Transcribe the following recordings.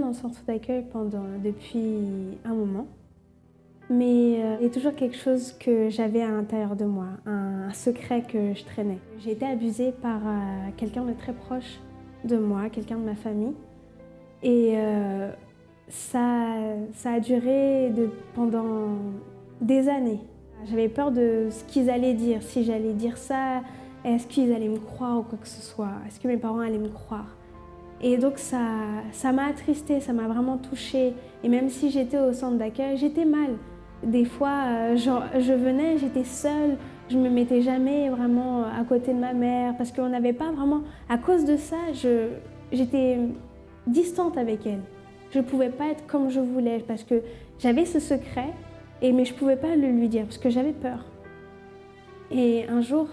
dans le centre d'accueil depuis un moment, mais il y a toujours quelque chose que j'avais à l'intérieur de moi, un secret que je traînais. J'ai été abusée par quelqu'un de très proche de moi, quelqu'un de ma famille, et ça a duré pendant des années. J'avais peur de ce qu'ils allaient dire, si j'allais dire ça, est-ce qu'ils allaient me croire ou quoi que ce soit, est-ce que mes parents allaient me croire. Et donc ça m'a attristée, ça m'a vraiment touchée. Et même si j'étais au centre d'accueil, j'étais mal. Des fois, je venais, j'étais seule, je me mettais jamais vraiment à côté de ma mère parce qu'on n'avait pas vraiment... À cause de ça, j'étais distante avec elle. Je ne pouvais pas être comme je voulais parce que j'avais ce secret, mais je ne pouvais pas le lui dire parce que j'avais peur. Et un jour,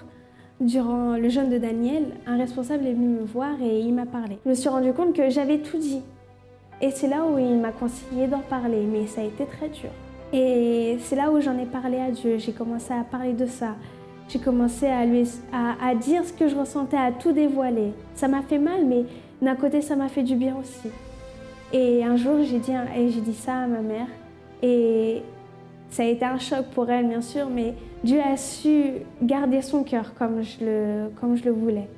durant le jeûne de Daniel, un responsable est venu me voir et il m'a parlé. Je me suis rendu compte que j'avais tout dit. Et c'est là où il m'a conseillé d'en parler, mais ça a été très dur. Et c'est là où j'en ai parlé à Dieu, j'ai commencé à parler de ça. J'ai commencé à dire ce que je ressentais, à tout dévoiler. Ça m'a fait mal, mais d'un côté, ça m'a fait du bien aussi. Et un jour, j'ai dit ça à ma mère. Et ça a été un choc pour elle, bien sûr, mais Dieu a su garder son cœur comme je le voulais.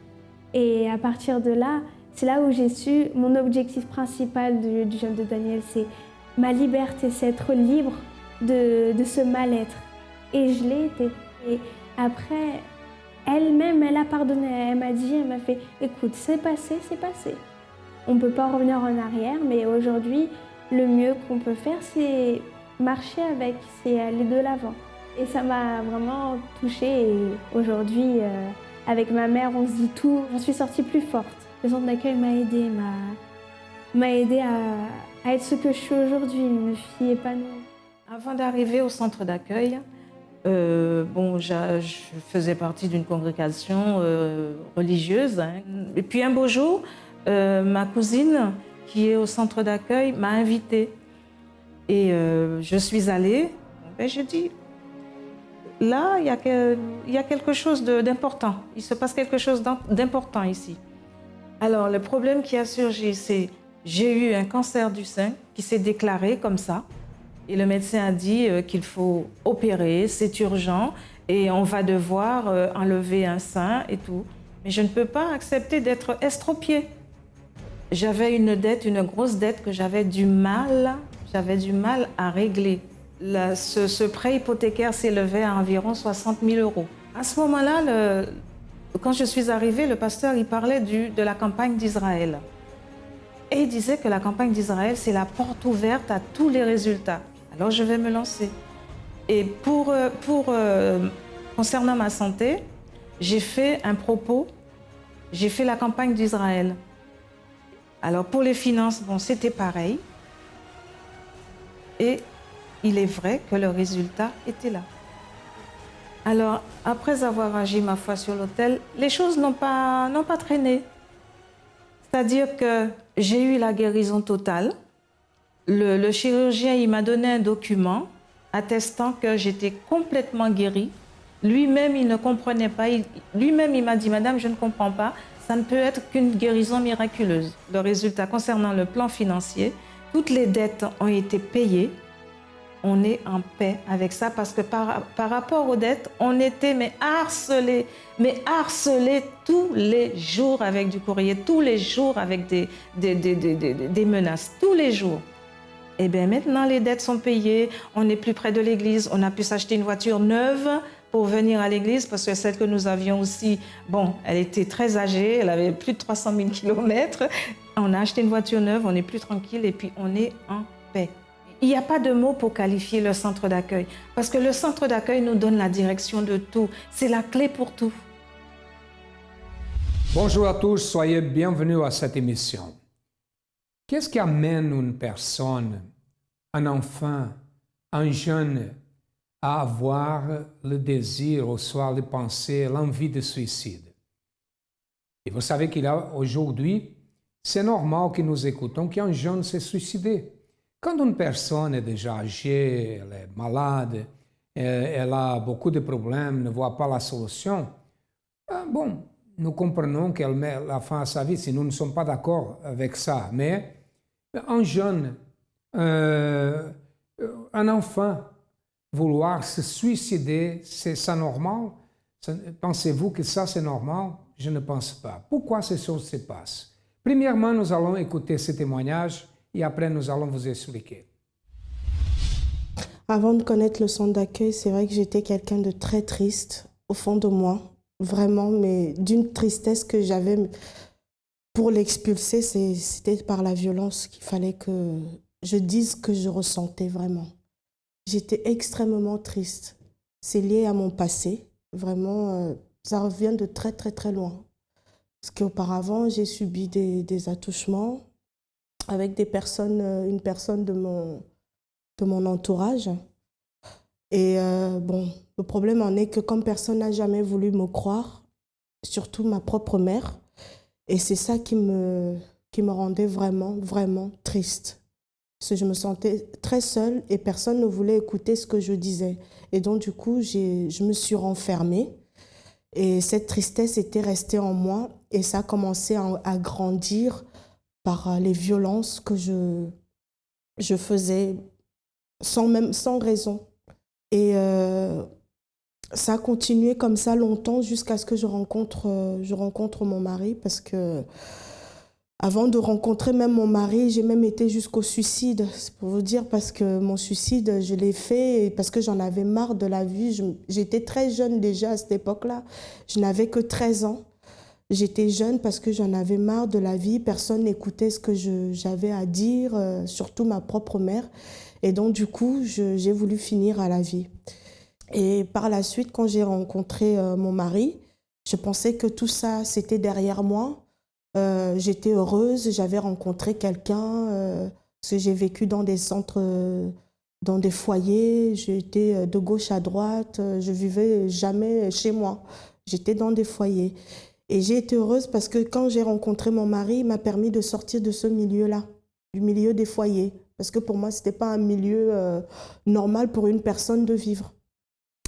Et à partir de là, c'est là où j'ai su, mon objectif principal du jeûne de Daniel, c'est ma liberté, c'est être libre de ce mal-être. Et je l'ai été. Et après, elle-même, elle a pardonné. Elle m'a fait, écoute, c'est passé, c'est passé. On ne peut pas revenir en arrière, mais aujourd'hui, le mieux qu'on peut faire, c'est marcher avec, c'est aller de l'avant. Et ça m'a vraiment touchée. Et aujourd'hui, avec ma mère, on se dit tout. J'en suis sortie plus forte. Le centre d'accueil m'a aidée à être ce que je suis aujourd'hui, une fille épanouie. Avant d'arriver au centre d'accueil, je faisais partie d'une congrégation religieuse. Et puis un beau jour, ma cousine, qui est au centre d'accueil, m'a invitée. Et je suis allée, et je dis, là, il y a quelque chose d'important. Il se passe quelque chose d'important ici. Alors, le problème qui a surgi, c'est j'ai eu un cancer du sein qui s'est déclaré comme ça. Et le médecin a dit qu'il faut opérer, c'est urgent, et on va devoir enlever un sein et tout. Mais je ne peux pas accepter d'être estropiée. J'avais une dette, une grosse dette que j'avais du mal à régler. Ce prêt hypothécaire s'élevait à environ 60 000 €. À ce moment-là, quand je suis arrivée, le pasteur il parlait de la campagne d'Israël. Et il disait que la campagne d'Israël, c'est la porte ouverte à tous les résultats. Alors je vais me lancer. Et concernant ma santé, j'ai fait un propos, j'ai fait la campagne d'Israël. Alors pour les finances, bon, c'était pareil. Et il est vrai que le résultat était là. Alors, après avoir agi ma foi sur l'autel, les choses n'ont pas traîné. C'est-à-dire que j'ai eu la guérison totale. Le chirurgien, il m'a donné un document attestant que j'étais complètement guérie. Lui-même, il ne comprenait pas. Lui-même, il m'a dit, Madame, je ne comprends pas. Ça ne peut être qu'une guérison miraculeuse. Le résultat concernant le plan financier, toutes les dettes ont été payées. On est en paix avec ça parce que par rapport aux dettes, on était harcelés tous les jours avec du courrier, tous les jours avec des menaces, tous les jours. Et bien maintenant, les dettes sont payées, on n'est plus près de l'église, on a pu s'acheter une voiture neuve pour venir à l'église parce que celle que nous avions aussi, bon, elle était très âgée, elle avait plus de 300 000 kilomètres. On a acheté une voiture neuve, on est plus tranquille et puis on est en paix. Il n'y a pas de mots pour qualifier le centre d'accueil parce que le centre d'accueil nous donne la direction de tout. C'est la clé pour tout. Bonjour à tous, soyez bienvenus à cette émission. Qu'est-ce qui amène une personne, un enfant, un jeune à avoir le désir, ou soit les pensées, l'envie de suicide? Et vous savez qu'il y a aujourd'hui, c'est normal que nous écoutons qu'un jeune s'est suicidé. Quand une personne est déjà âgée, elle est malade, elle a beaucoup de problèmes, ne voit pas la solution, nous comprenons qu'elle met la fin à sa vie si nous ne sommes pas d'accord avec ça. Mais Un jeune, un enfant, vouloir se suicider, c'est ça normal? Pensez-vous que ça c'est normal? Je ne pense pas. Pourquoi ces choses se passent? Premièrement, nous allons écouter ce témoignage et après nous allons vous expliquer. Avant de connaître le centre d'accueil, c'est vrai que j'étais quelqu'un de très triste au fond de moi, vraiment, mais d'une tristesse que j'avais. Pour l'expulser, c'était par la violence qu'il fallait que je dise ce que je ressentais vraiment. J'étais extrêmement triste. C'est lié à mon passé, vraiment, ça revient de très très très loin. Parce qu'auparavant, j'ai subi des attouchements avec des personnes, une personne de mon entourage. Et bon, le problème en est que comme personne n'a jamais voulu me croire, surtout ma propre mère, et c'est ça qui me rendait vraiment, vraiment triste. Parce que je me sentais très seule et personne ne voulait écouter ce que je disais. Et donc du coup, je me suis renfermée. Et cette tristesse était restée en moi et ça a commencé à grandir par les violences que je faisais sans raison. Et ça a continué comme ça longtemps jusqu'à ce que je rencontre mon mari, parce que avant de rencontrer même mon mari, j'ai même été jusqu'au suicide. C'est pour vous dire, parce que mon suicide, je l'ai fait parce que j'en avais marre de la vie. J'étais très jeune déjà à cette époque-là. Je n'avais que 13 ans. J'étais jeune parce que j'en avais marre de la vie. Personne n'écoutait ce que j'avais à dire, surtout ma propre mère. Et donc, du coup, j'ai voulu finir à la vie. Et par la suite, quand j'ai rencontré mon mari, je pensais que tout ça, c'était derrière moi. J'étais heureuse, j'avais rencontré quelqu'un, parce que j'ai vécu dans des centres, dans des foyers, j'étais de gauche à droite, je vivais jamais chez moi, j'étais dans des foyers. Et j'ai été heureuse parce que quand j'ai rencontré mon mari, il m'a permis de sortir de ce milieu-là, du milieu des foyers. Parce que pour moi, ce n'était pas un milieu normal pour une personne de vivre.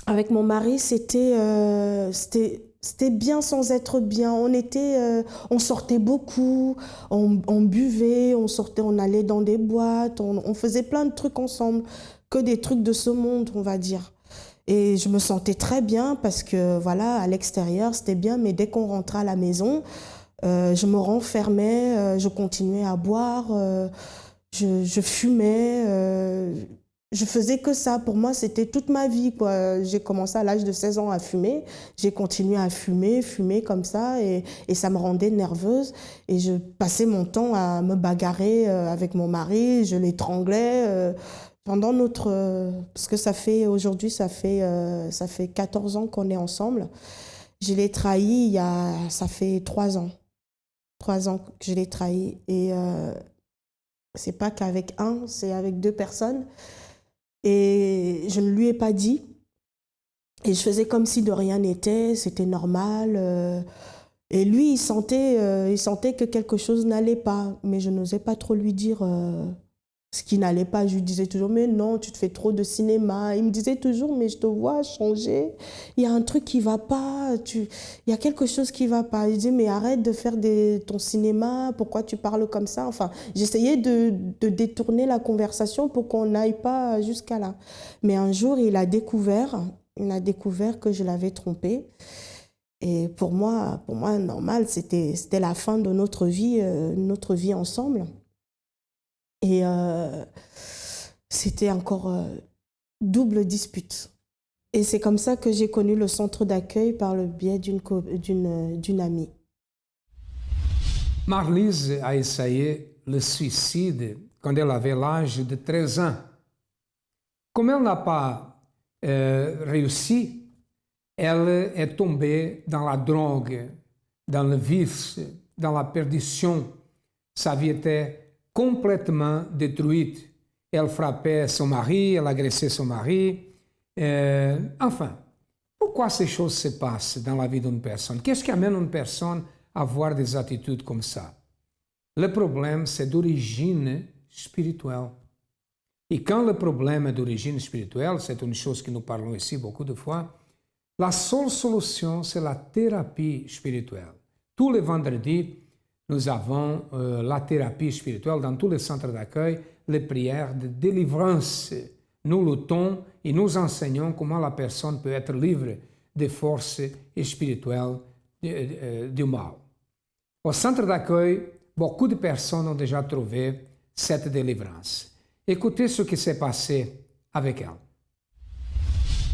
Avec mon mari, c'était bien sans être bien. On sortait beaucoup, on buvait, on allait dans des boîtes, on faisait plein de trucs ensemble, que des trucs de ce monde, on va dire. Et je me sentais très bien parce que voilà, à l'extérieur, c'était bien, mais dès qu'on rentrait à la maison, je me renfermais, je continuais à boire, je fumais. Je faisais que ça. Pour moi, c'était toute ma vie, quoi. J'ai commencé à l'âge de 16 ans à fumer. J'ai continué à fumer comme ça, et ça me rendait nerveuse. Et je passais mon temps à me bagarrer avec mon mari. Je l'étranglais pendant parce que aujourd'hui, ça fait 14 ans qu'on est ensemble. Je l'ai trahi ça fait 3 ans. 3 ans que je l'ai trahi. Et c'est pas qu'avec c'est avec 2 personnes. Et je ne lui ai pas dit. Et je faisais comme si de rien n'était, c'était normal. Et lui, il sentait que quelque chose n'allait pas. Mais je n'osais pas trop lui dire ce qui n'allait pas. Je lui disais toujours, mais non, tu te fais trop de cinéma. Il me disait toujours, mais je te vois changer. Il y a un truc qui ne va pas. Il y a quelque chose qui ne va pas. Il disait, mais arrête de faire ton cinéma. Pourquoi tu parles comme ça? Enfin, j'essayais de détourner la conversation pour qu'on n'aille pas jusqu'à là. Mais un jour, il a découvert que je l'avais trompé. Et pour moi, normal, c'était la fin de notre vie ensemble. Et c'était encore double dispute. Et c'est comme ça que j'ai connu le centre d'accueil par le biais d'une amie. Marlise a essayé le suicide quand elle avait l'âge de 13 ans. Comme elle n'a pas réussi, elle est tombée dans la drogue, dans le vice, dans la perdition. Sa vie était complètement détruite. Elle frappait son mari, elle agressait son mari. Enfin, pourquoi ces choses se passent dans la vie d'une personne? Qu'est-ce qui amène une personne à avoir des attitudes comme ça? Le problème, c'est d'origine spirituelle. Et quand le problème est d'origine spirituelle, c'est une chose que nous parlons ici beaucoup de fois, la seule solution, c'est la thérapie spirituelle. Tous les vendredis, nous avons la thérapie spirituelle dans tous les centres d'accueil, les prières de délivrance. Nous luttons et nous enseignons comment la personne peut être libre des forces spirituelles du mal. Au centre d'accueil, beaucoup de personnes ont déjà trouvé cette délivrance. Écoutez ce qui s'est passé avec elle.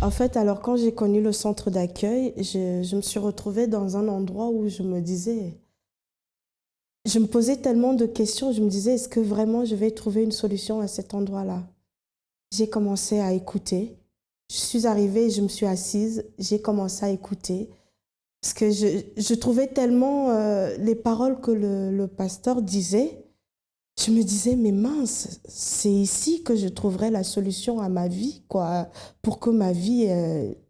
En fait, alors quand j'ai connu le centre d'accueil, je me suis retrouvée dans un endroit où je me posais tellement de questions, je me disais, est-ce que vraiment je vais trouver une solution à cet endroit-là? J'ai commencé à écouter. Je suis arrivée, je me suis assise, j'ai commencé à écouter. Parce que je trouvais tellement les paroles que le pasteur disait, je me disais, mais mince, c'est ici que je trouverai la solution à ma vie, quoi. Pour que ma vie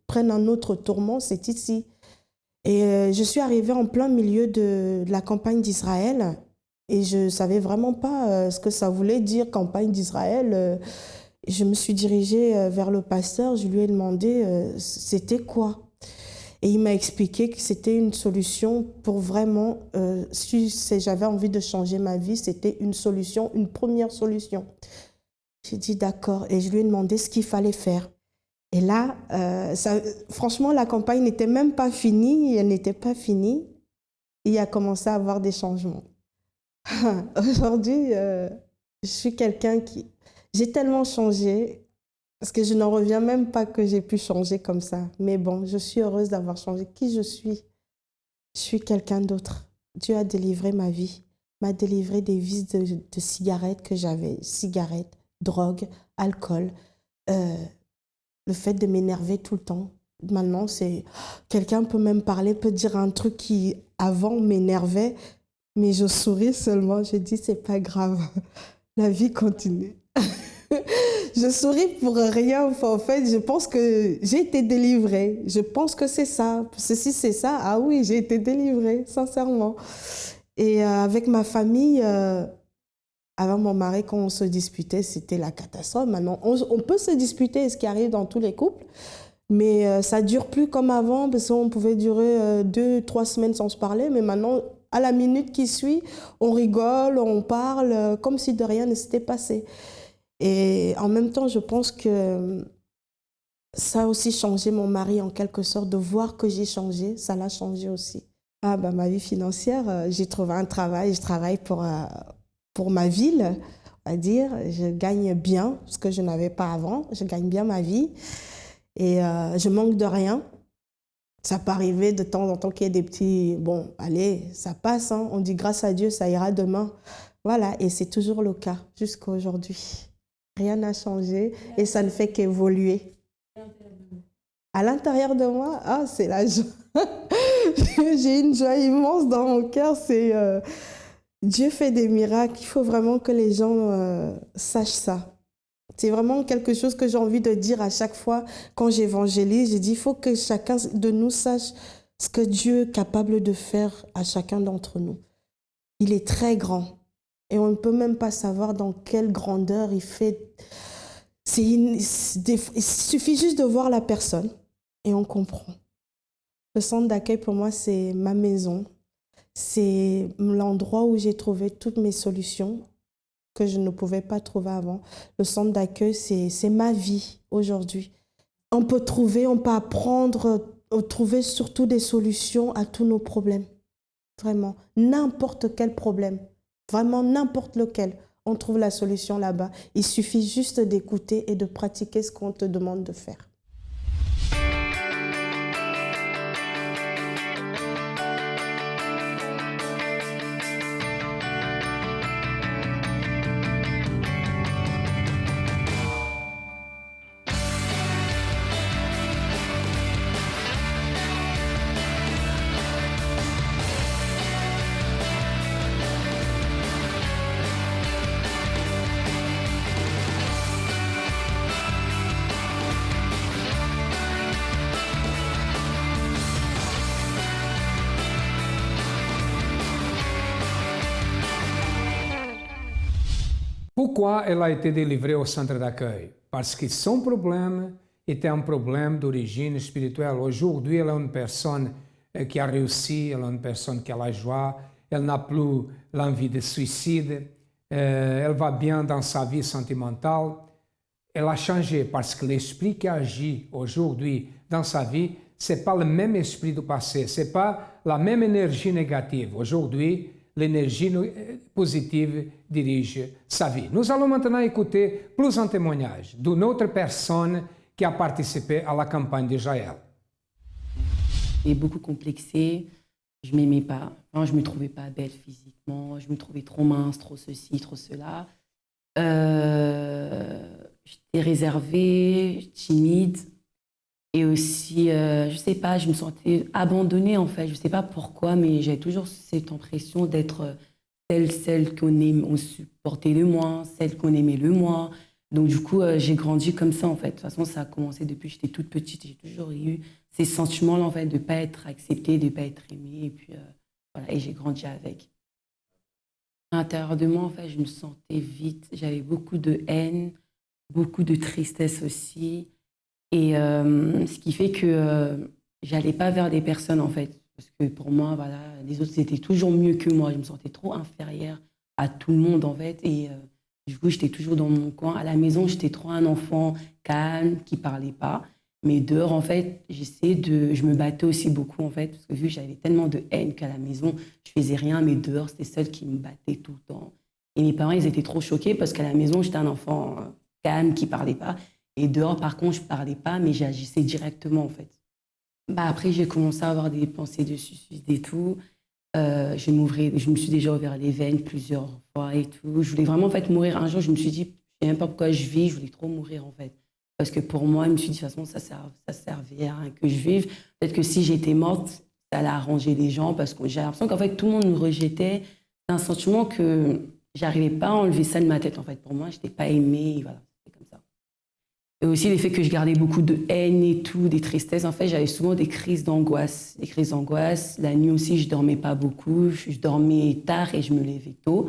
prenne un autre tourment, c'est ici. Et je suis arrivée en plein milieu de la campagne d'Israël et je ne savais vraiment pas ce que ça voulait dire, campagne d'Israël. Je me suis dirigée vers le pasteur, je lui ai demandé c'était quoi. Et il m'a expliqué que c'était une solution pour vraiment, si j'avais envie de changer ma vie, c'était une solution, une première solution. J'ai dit d'accord et je lui ai demandé ce qu'il fallait faire. Et là, franchement, la campagne n'était même pas finie, elle n'était pas finie. Il a commencé à avoir des changements. Aujourd'hui, je suis quelqu'un qui... J'ai tellement changé, parce que je n'en reviens même pas que j'ai pu changer comme ça. Mais bon, je suis heureuse d'avoir changé. Qui je suis quelqu'un d'autre. Dieu a délivré ma vie, m'a délivré des vices de cigarettes que j'avais. Cigarettes, drogue, alcool, le fait de m'énerver tout le temps. Maintenant, c'est... Quelqu'un peut même parler, peut dire un truc qui, avant, m'énervait, mais je souris seulement. Je dis, c'est pas grave. La vie continue. Je souris pour rien. En fait, je pense que j'ai été délivrée. Je pense que c'est ça. Si c'est ça, ah oui, j'ai été délivrée, sincèrement. Et avec ma famille, avant mon mari, quand on se disputait, c'était la catastrophe. Maintenant, on peut se disputer, ce qui arrive dans tous les couples, mais ça ne dure plus comme avant, parce qu'on pouvait durer 2-3 semaines sans se parler, mais maintenant, à la minute qui suit, on rigole, on parle, comme si de rien ne s'était passé. Et en même temps, je pense que ça a aussi changé mon mari en quelque sorte, de voir que j'ai changé, ça l'a changé aussi. Ah bah, ma vie financière, j'ai trouvé un travail, je travaille pour ma ville, on va dire. Je gagne bien, ce que je n'avais pas avant, je gagne bien ma vie et je manque de rien. Ça peut arriver de temps en temps qu'il y ait des petits... Bon, allez, ça passe, hein. On dit grâce à Dieu, ça ira demain. Voilà, et c'est toujours le cas jusqu'à aujourd'hui. Rien n'a changé et ça ne fait qu'évoluer. À l'intérieur de moi, ah, c'est la joie. J'ai une joie immense dans mon cœur. C'est Dieu fait des miracles. Il faut vraiment que les gens sachent ça. C'est vraiment quelque chose que j'ai envie de dire à chaque fois quand j'évangélise. J'ai dit, il faut que chacun de nous sache ce que Dieu est capable de faire à chacun d'entre nous. Il est très grand. Et on ne peut même pas savoir dans quelle grandeur il fait. Il suffit juste de voir la personne et on comprend. Le centre d'accueil, pour moi, c'est ma maison. C'est l'endroit où j'ai trouvé toutes mes solutions que je ne pouvais pas trouver avant. Le centre d'accueil, c'est ma vie aujourd'hui. On peut apprendre, trouver surtout des solutions à tous nos problèmes. Vraiment, n'importe quel problème. Vraiment n'importe lequel, on trouve la solution là-bas. Il suffit juste d'écouter et de pratiquer ce qu'on te demande de faire. Pourquoi elle a été délivrée au centre d'accueil? Parce que son problème était un problème d'origine spirituelle. Aujourd'hui, elle est une personne qui a réussi, elle est une personne qui a la joie, elle n'a plus l'envie de suicide, elle va bien dans sa vie sentimentale. Elle a changé parce que l'esprit qui agit aujourd'hui dans sa vie, ce n'est pas le même esprit du passé, ce n'est pas la même énergie négative. Aujourd'hui, l'énergie positive dirige sa vie. Nous allons maintenant écouter plus un témoignage d'une autre personne qui a participé à la campagne d'Israël. J'étais beaucoup complexée, je ne m'aimais pas, enfin, je ne me trouvais pas belle physiquement, je me trouvais trop mince, trop ceci, trop cela. J'étais réservée, timide et aussi, je ne sais pas, je me sentais abandonnée en fait. Je ne sais pas pourquoi, mais j'avais toujours cette impression d'être celle on supportait le moins, celle qu'on aimait le moins. Donc du coup, j'ai grandi comme ça en fait. De toute façon, ça a commencé depuis que j'étais toute petite. J'ai toujours eu ces sentiments-là en fait, de ne pas être acceptée, de ne pas être aimée. Et puis voilà, et j'ai grandi avec. À l'intérieur de moi, en fait, je me sentais vide. J'avais beaucoup de haine, beaucoup de tristesse aussi. Et ce qui fait que j'allais pas vers des personnes, en fait. Parce que pour moi, voilà, les autres, étaient toujours mieux que moi. Je me sentais trop inférieure à tout le monde, en fait. Et du coup, j'étais toujours dans mon coin. À la maison, j'étais trop un enfant calme, qui parlait pas. Mais dehors, en fait, je me battais aussi beaucoup, en fait. Parce que vu que j'avais tellement de haine qu'à la maison, je faisais rien. Mais dehors, c'était celle qui me battait tout le temps. Et mes parents, ils étaient trop choqués parce qu'à la maison, j'étais un enfant calme, qui parlait pas. Et dehors, par contre, je parlais pas, mais j'agissais directement, en fait. Bah, après, j'ai commencé à avoir des pensées de suicide et tout. Je me suis déjà ouvert les veines plusieurs fois et tout. Je voulais vraiment, en fait, mourir. Un jour, je me suis dit, je sais même pas pourquoi je vis, je voulais trop mourir, en fait. Parce que pour moi, je me suis dit, de toute façon, ça servait à rien que je vive. Peut-être que si j'étais morte, ça allait arranger les gens, parce que j'ai l'impression qu'en fait, tout le monde nous rejetait. C'est un sentiment que j'arrivais pas à enlever ça de ma tête, en fait. Pour moi, je n'étais pas aimée, et voilà, c'était comme ça. Et aussi, l'effet que je gardais beaucoup de haine et tout, des tristesses. En fait, j'avais souvent des crises d'angoisse. Des crises d'angoisse. La nuit aussi, je dormais pas beaucoup. Je dormais tard et je me levais tôt.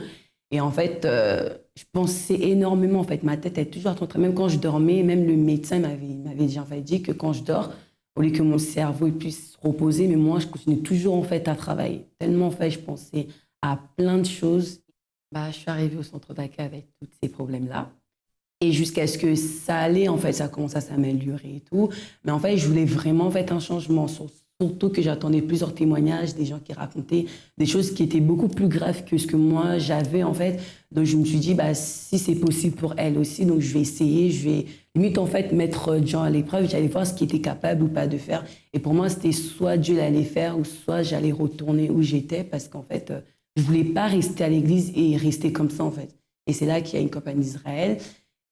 Et en fait, je pensais énormément. En fait, ma tête était toujours en train. Même quand je dormais, même le médecin m'avait dit que quand je dors, au lieu que mon cerveau puisse se reposer, mais moi, je continuais toujours en fait à travailler. Tellement en fait, je pensais à plein de choses. Bah, je suis arrivée au centre d'accueil avec tous ces problèmes-là. Et jusqu'à ce que ça allait, en fait, ça commençait à s'améliorer et tout. Mais en fait, je voulais vraiment en fait, un changement. Surtout que j'attendais plusieurs témoignages, des gens qui racontaient des choses qui étaient beaucoup plus graves que ce que moi j'avais, en fait. Donc, je me suis dit, bah, si c'est possible pour elle aussi, donc je vais essayer, je vais limite, en fait, mettre Dieu à l'épreuve. J'allais voir ce qu'il était capable ou pas de faire. Et pour moi, c'était soit Dieu l'allait faire, ou soit j'allais retourner où j'étais, parce qu'en fait, je voulais pas rester à l'église et rester comme ça, en fait. Et c'est là qu'il y a une campagne d'Israël.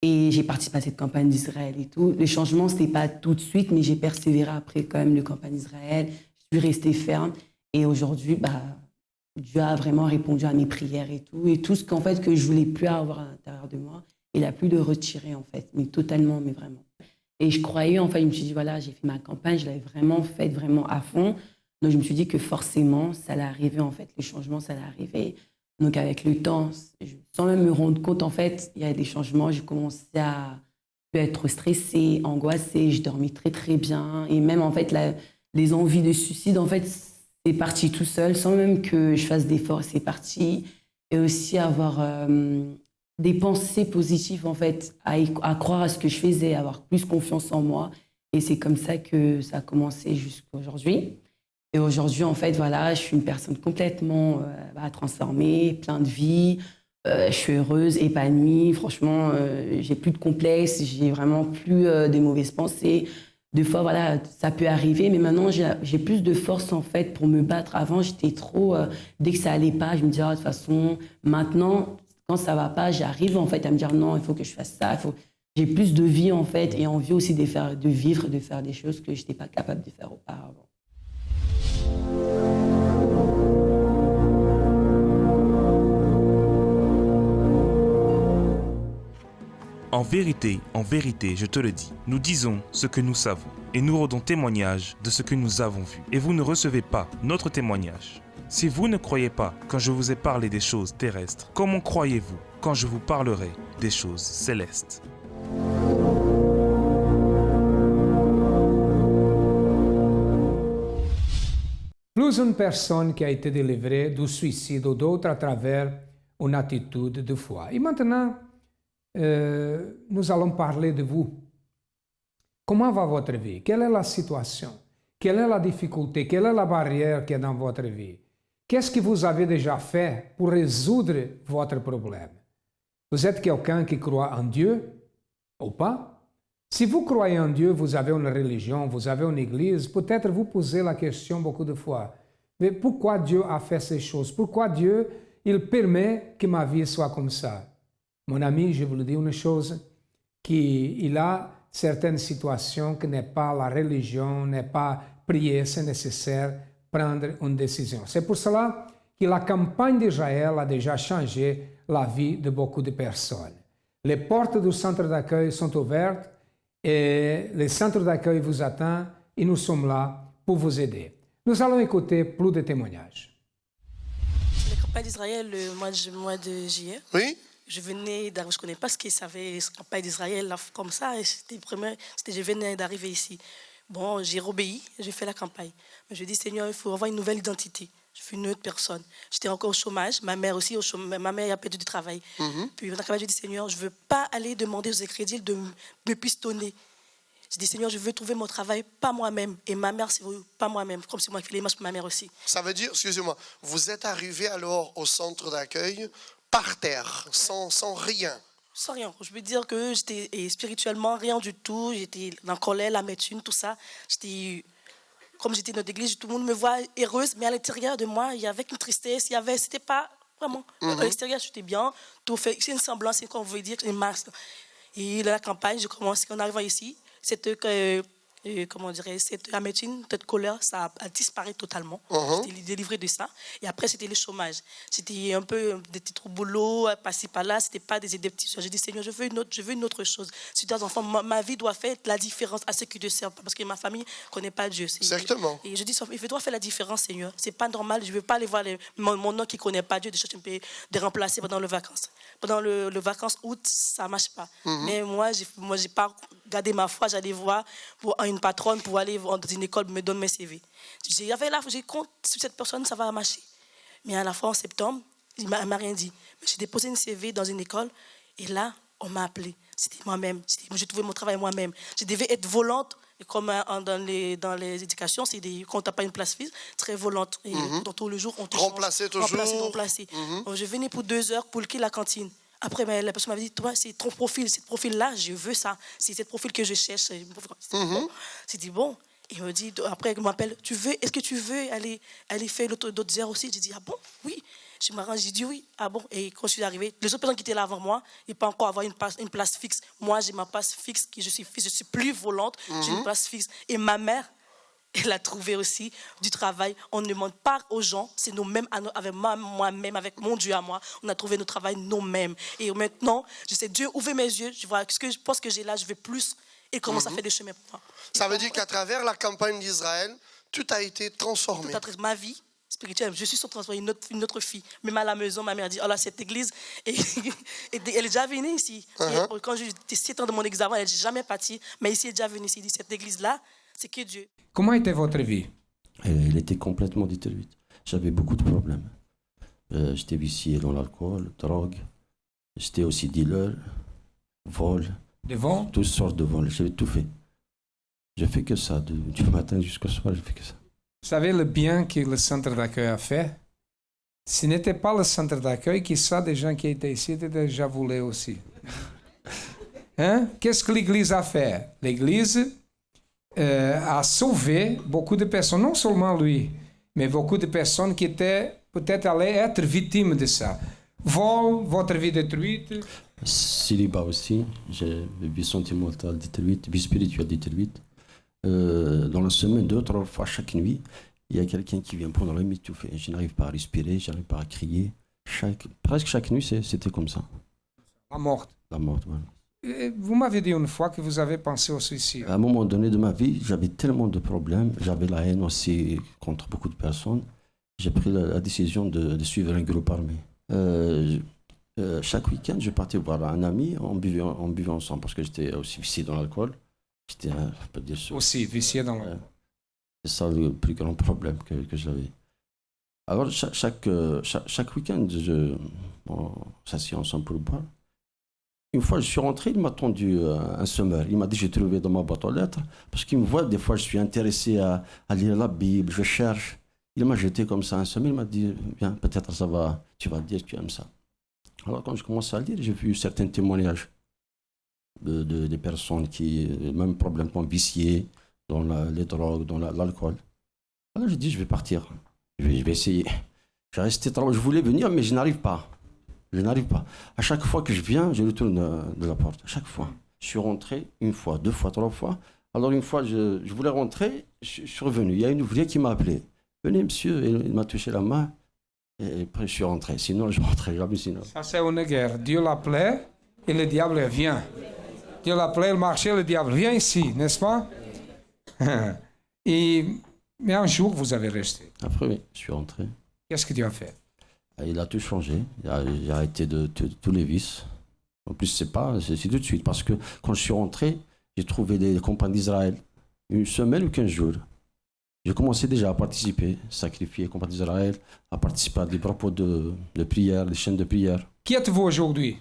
Et j'ai participé à cette campagne d'Israël et tout. Le changement, ce n'était pas tout de suite, mais j'ai persévéré après quand même la campagne d'Israël. Je suis restée ferme. Et aujourd'hui, bah, Dieu a vraiment répondu à mes prières et tout. Et tout ce qu'en fait, que je ne voulais plus avoir à l'intérieur de moi, il a plus de retirer, en fait. Mais totalement, mais vraiment. Et je croyais, en fait, je me suis dit, voilà, j'ai fait ma campagne, je l'avais vraiment faite vraiment à fond. Donc, je me suis dit que forcément, ça allait arriver, en fait. Le changement, ça allait arriver. Donc, avec le temps, sans même me rendre compte, en fait, il y a des changements. J'ai commencé à être stressée, angoissée. Je dormais très, très bien. Et même, en fait, les envies de suicide, en fait, c'est parti tout seul, sans même que je fasse d'efforts, c'est parti. Et aussi avoir des pensées positives, en fait, à croire à ce que je faisais, avoir plus confiance en moi. Et c'est comme ça que ça a commencé jusqu'à aujourd'hui. Et aujourd'hui, en fait, voilà, je suis une personne complètement transformée, plein de vie. Je suis heureuse, épanouie. Franchement, j'ai plus de complexes, j'ai vraiment plus de mauvaises pensées. Des fois, voilà, ça peut arriver, mais maintenant, j'ai plus de force, en fait, pour me battre. Avant, j'étais trop... dès que ça allait pas, je me disais, de toute façon, maintenant, quand ça va pas, j'arrive, en fait, à me dire, non, il faut que je fasse ça. J'ai plus de vie, en fait, et envie aussi de vivre, de faire des choses que je n'étais pas capable de faire auparavant. En vérité, je te le dis, nous disons ce que nous savons et nous rendons témoignage de ce que nous avons vu. Et vous ne recevez pas notre témoignage. Si vous ne croyez pas quand je vous ai parlé des choses terrestres, comment croyez-vous quand je vous parlerai des choses célestes ? plus une personne qui a été délivrée du suicide ou d'autres à travers une attitude de foi. Et maintenant, nous allons parler de vous. Comment va votre vie? Quelle est la situation? Quelle est la difficulté? Quelle est la barrière qui est dans votre vie? Qu'est-ce que vous avez déjà fait pour résoudre votre problème? Vous êtes quelqu'un qui croit en Dieu ou pas? Si vous croyez en Dieu, vous avez une religion, vous avez une église, peut-être vous posez la question beaucoup de fois. Mais pourquoi Dieu a fait ces choses? Pourquoi Dieu, il permet que ma vie soit comme ça? Mon ami, je vous le dis une chose, qu'il a certaines situations que n'est pas la religion, n'est pas prier, c'est nécessaire prendre une décision. C'est pour cela que la campagne d'Israël a déjà changé la vie de beaucoup de personnes. Les portes du centre d'accueil sont ouvertes et le centre d'accueil vous attend et nous sommes là pour vous aider. Nous allons écouter plus de témoignages. La campagne d'Israël, le mois de juillet. Oui. Je venais, je ne connais pas ce qu'ils savaient, la campagne d'Israël là, comme ça. Et je venais d'arriver ici. Bon, j'ai obéi, j'ai fait la campagne. Mais je dis, Seigneur, il faut avoir une nouvelle identité. Je suis une autre personne. J'étais encore au chômage, ma mère aussi au chômage. Ma mère a perdu du travail. Puis dans la campagne, je dis, Seigneur, je ne veux pas aller demander aux crédits de me pistonner. Je dis, Seigneur, je veux trouver mon travail, pas moi-même. Et ma mère, c'est pas moi-même, comme c'est moi qui fais les marches pour ma mère aussi. Ça veut dire, excusez-moi, vous êtes arrivé alors au centre d'accueil par terre, sans rien. Sans rien. Je veux dire que j'étais spirituellement rien du tout. J'étais dans la colère, l'amertume, tout ça. Comme j'étais dans l'église, tout le monde me voit heureuse, mais à l'intérieur de moi, il y avait une tristesse. C'était pas vraiment. À l'extérieur, j'étais bien. Tout fait. C'est une semblance, c'est comme vous voulez dire, une masque. Et dans la campagne, je commence, en arrivant ici, cette amertume, cette colère, ça a disparu totalement. J'étais délivrée de ça. Et après, c'était le chômage. C'était un peu des petits trous boulots, passer par là. C'était pas des petits choses. J'ai dit, Seigneur, je veux une autre chose. Si tu as des enfants, ma vie doit faire la différence à ce qui te sert. Parce que ma famille ne connaît pas Dieu. Exactement. Et je dis, il doit faire la différence, Seigneur. C'est pas normal. Je ne veux pas aller voir mon nom qui ne connaît pas Dieu, des choses que je peux de remplacer pendant les vacances. Pendant le vacances août, ça ne marche pas. Mais moi, j'ai pas gardé ma foi. J'allais voir pour une patronne pour aller dans une école me donner mes CV. J'ai compte sur cette personne, ça va marcher. Mais à la fin, en septembre, il ne m'a rien dit. Mais j'ai déposé une CV dans une école et là, on m'a appelé. C'était moi-même. J'ai trouvé mon travail moi-même. Je devais être volante. Et comme dans les éducations, quand tu n'as pas une place fixe, très volante. Et dans tout le jour, on te remplacer toujours. Remplacer. Donc, je venais pour 2 heures pour la cantine. Après, la personne m'avait dit, toi, c'est ton profil, ce profil-là, je veux ça. C'est ce profil que je cherche. C'était bon. Il me dit, après, il m'appelle, est-ce que tu veux aller faire d'autres heures aussi? J'ai dit, ah bon, oui. Je m'arrange, j'ai dit oui. Ah bon? Et quand je suis arrivée, les autres personnes qui étaient là avant moi, ils ne peuvent pas encore avoir une place fixe. Moi, j'ai ma place fixe, je suis plus volante, j'ai une place fixe. Et ma mère, elle a trouvé aussi du travail. On ne demande pas aux gens, c'est nous-mêmes, avec moi-même, avec mon Dieu à moi, on a trouvé notre travail nous-mêmes. Et maintenant, je sais, Dieu ouvre mes yeux, je vois ce que je pense que j'ai là, je veux plus. Et commence à faire des chemins pour moi. Ça veut dire qu'à travers la campagne d'Israël, tout a été transformé. Ma vie spirituelle, je suis transformée une autre fille. Même à la maison, ma mère dit, oh là, cette église, et elle est déjà venue ici. Et quand j'étais 7 ans de mon examen, elle n'est jamais partie, mais ici, elle est déjà venue ici. Elle dit, cette église-là, c'est que Dieu. Comment était votre vie? Elle était complètement détruite. J'avais beaucoup de problèmes. J'étais vicié dans l'alcool, drogue. J'étais aussi dealer, vol. Des vols? Toutes sortes de vols. J'avais tout fait. J'ai fait que ça. Du matin jusqu'au soir, j'ai fait que ça. Vous savez le bien que le centre d'accueil a fait? Ce n'était pas le centre d'accueil, qui ça, des gens qui étaient ici étaient déjà volés aussi. Hein? Qu'est-ce que l'Église a fait? L'Église a sauvé beaucoup de personnes, non seulement lui, mais beaucoup de personnes qui étaient peut-être allées être victimes de ça. Vol, votre vie détruite. Célibat aussi, j'ai vie sentimentale détruite, vie spirituelle détruite. Dans la semaine, 2 ou 3 fois chaque nuit, il y a quelqu'un qui vient prendre la m'étouffer. Je n'arrive pas à respirer, je n'arrive pas à crier. Presque chaque nuit, c'était comme ça. La mort. La mort, voilà. Vous m'avez dit une fois que vous avez pensé au suicide. À un moment donné de ma vie, j'avais tellement de problèmes, j'avais la haine aussi contre beaucoup de personnes. J'ai pris la décision de suivre un groupe armé. Chaque week-end, je partais voir un ami, on buvait ensemble parce que j'étais aussi vicié dans l'alcool. J'étais, on peut dire, aussi vicié dans l'alcool. C'est ça le plus grand problème que j'avais. Alors, chaque week-end, on s'assied ensemble pour boire. Une fois, je suis rentré, il m'a tendu un semeur. Il m'a dit, j'ai trouvé dans ma boîte aux lettres, parce qu'il me voit, des fois, je suis intéressé à lire la Bible, je cherche. Il m'a jeté comme ça un semeur, il m'a dit, viens, peut-être ça va, tu vas dire que tu aimes ça. Alors, quand je commence à lire, j'ai vu certains témoignages des personnes qui, même probablement viciées dans les drogues, dans l'alcool. Alors, j'ai dit, je vais partir. Je vais essayer. Je voulais venir, mais je n'arrive pas. Je n'arrive pas. À chaque fois que je viens, je retourne de la porte. À chaque fois. Je suis rentré une fois, deux fois, trois fois. Alors une fois, je voulais rentrer, je suis revenu. Il y a une ouvrière qui m'a appelé. Venez, monsieur. Et il m'a touché la main. Et après, je suis rentré. Sinon, je ne rentrais jamais. Sinon. Ça, c'est une guerre. Dieu l'appelait et le diable vient. Dieu l'appelait, il marchait, le diable vient ici, n'est-ce pas? Mais un jour, vous avez resté. Après, oui, je suis rentré. Qu'est-ce que tu as fait? Il a tout changé. J'ai arrêté de tous les vices. En plus, c'est tout de suite. Parce que quand je suis rentré, j'ai trouvé des compagnies d'Israël. Une semaine ou 15 jours. J'ai commencé déjà à participer, sacrifier compagnie d'Israël, à participer à des propos de prière, des chaînes de prière. Qui êtes-vous aujourd'hui?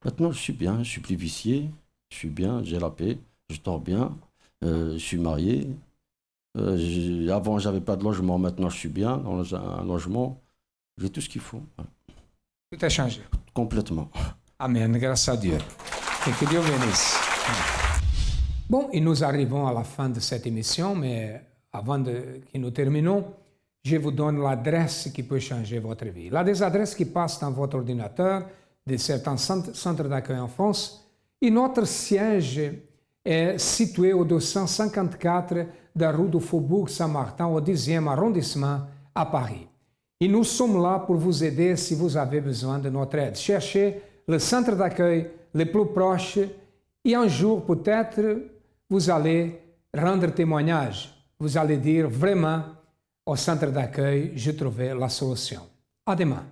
Maintenant, je suis bien. Je suis plus vicié. Je suis bien. J'ai la paix. Je dors bien. Je suis marié. Avant, j'avais pas de logement. Maintenant, je suis bien dans un logement. J'ai tout ce qu'il faut. Voilà. Tout a changé. Complètement. Amen, grâce à Dieu. Et que Dieu bénisse. Bon, et nous arrivons à la fin de cette émission, mais avant que nous terminons, je vous donne l'adresse qui peut changer votre vie. Là, des adresses qui passent dans votre ordinateur de certains centres d'accueil en France. Et notre siège est situé au 254 de la rue du Faubourg Saint-Martin, au 10e arrondissement, à Paris. Et nous sommes là pour vous aider si vous avez besoin de notre aide. Cherchez le centre d'accueil le plus proche et un jour, peut-être, vous allez rendre témoignage. Vous allez dire vraiment au centre d'accueil, j'ai trouvé la solution. À demain.